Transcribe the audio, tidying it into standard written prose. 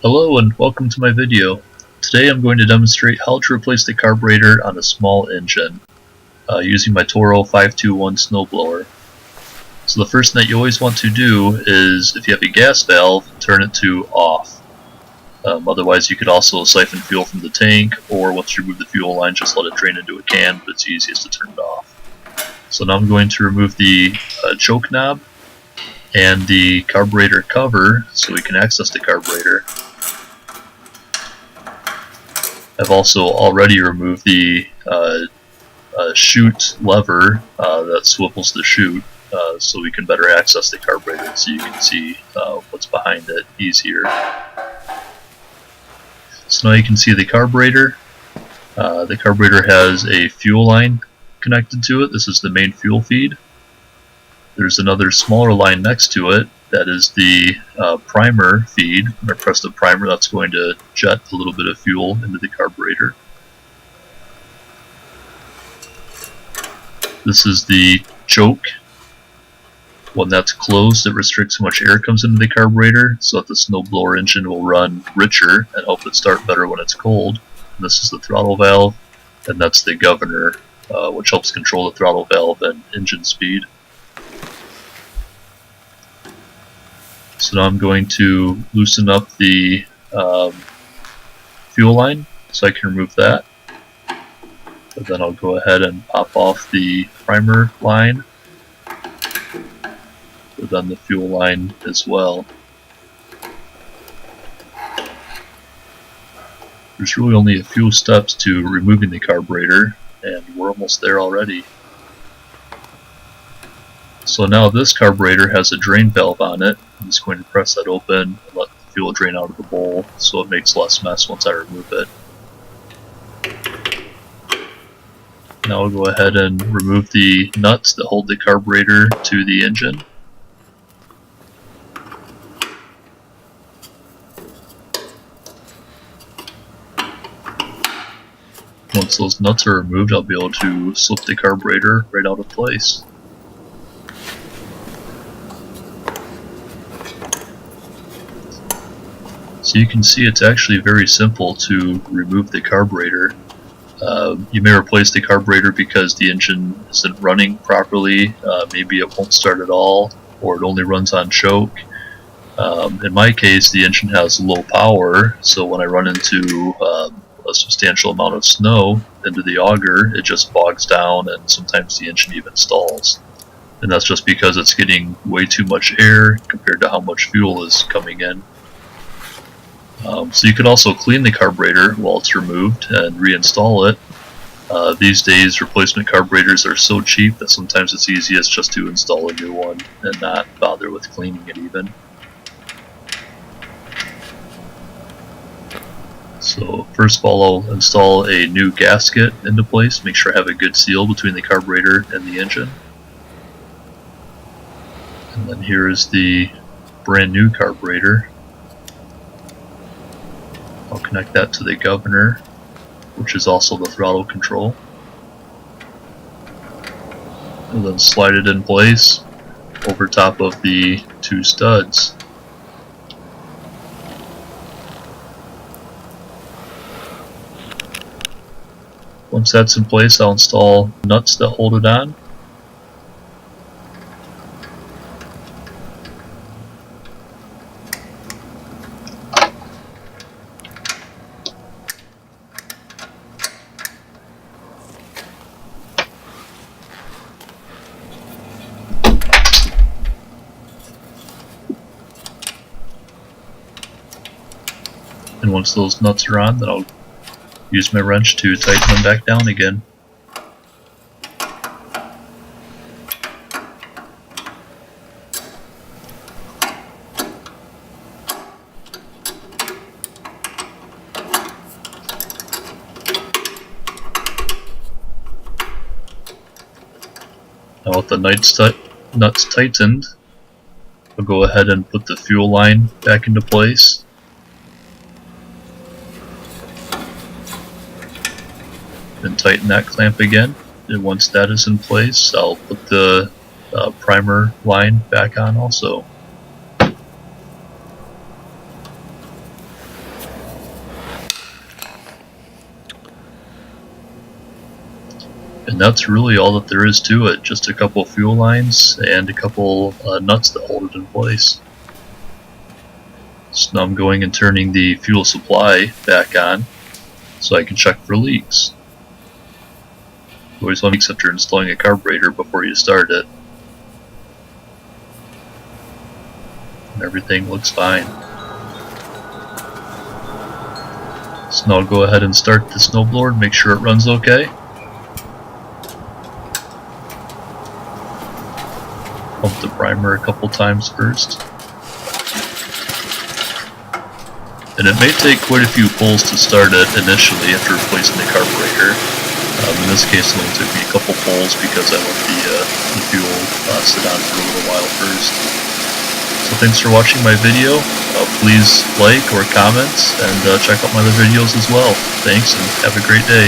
Hello and welcome to my video. Today I'm going to demonstrate how to replace the carburetor on a small engine using my Toro 521 snowblower. So the first thing that you always want to do is, if you have a gas valve, turn it to off. Otherwise you could also siphon fuel from the tank, or once you remove the fuel line just let it drain into a can, but it's easiest to turn it off. So now I'm going to remove the choke knob and the carburetor cover so we can access the carburetor. I've also already removed the chute lever that swivels the chute so we can better access the carburetor so you can see what's behind it easier. So now you can see the carburetor. The carburetor has a fuel line connected to it. This is the main fuel feed. There's another smaller line next to it that is the primer feed. When I press the primer, that's going to jet a little bit of fuel into the carburetor. This is the choke. When that's closed, it restricts how much air comes into the carburetor so that the snowblower engine will run richer and help it start better when it's cold. And this is the throttle valve, and that's the governor, which helps control the throttle valve and engine speed. So now I'm going to loosen up the fuel line so I can remove that. But then I'll go ahead and pop off the primer line, but then the fuel line as well. There's really only a few steps to removing the carburetor, and we're almost there already. So now this carburetor has a drain valve on it. I'm just going to press that open and let the fuel drain out of the bowl so it makes less mess once I remove it. Now I'll go ahead and remove the nuts that hold the carburetor to the engine. Once those nuts are removed, I'll be able to slip the carburetor right out of place. So you can see it's actually very simple to remove the carburetor. You may replace the carburetor because the engine isn't running properly, maybe it won't start at all, or it only runs on choke. In my case, the engine has low power, so when I run into a substantial amount of snow into the auger, it just bogs down and sometimes the engine even stalls. And that's just because it's getting way too much air compared to how much fuel is coming in. So you can also clean the carburetor while it's removed and reinstall it. These days replacement carburetors are so cheap that sometimes it's easiest just to install a new one and not bother with cleaning it even. So first of all, I'll install a new gasket into place, make sure I have a good seal between the carburetor and the engine. And then here is the brand new carburetor. I'll connect that to the governor, which is also the throttle control. And then slide it in place over top of the two studs. Once that's in place, I'll install nuts that hold it on. And once those nuts are on, then I'll use my wrench to tighten them back down again. Now with the nuts tightened, I'll go ahead and put the fuel line back into place. And tighten that clamp again, and once that is in place, I'll put the primer line back on also. And that's really all that there is to it, just a couple fuel lines and a couple nuts that hold it in place. So now I'm going and turning the fuel supply back on so I can check for leaks. You always want to leaks after installing a carburetor before you start it. And everything looks fine. So now I'll go ahead and start the snowblower and make sure it runs okay. Pump the primer a couple times first. And it may take quite a few pulls to start it initially after replacing the carburetor. In this case it only took me a couple pulls because I let the fuel sit on for a little while first. So thanks for watching my video. Please like or comment and check out my other videos as well. Thanks and have a great day.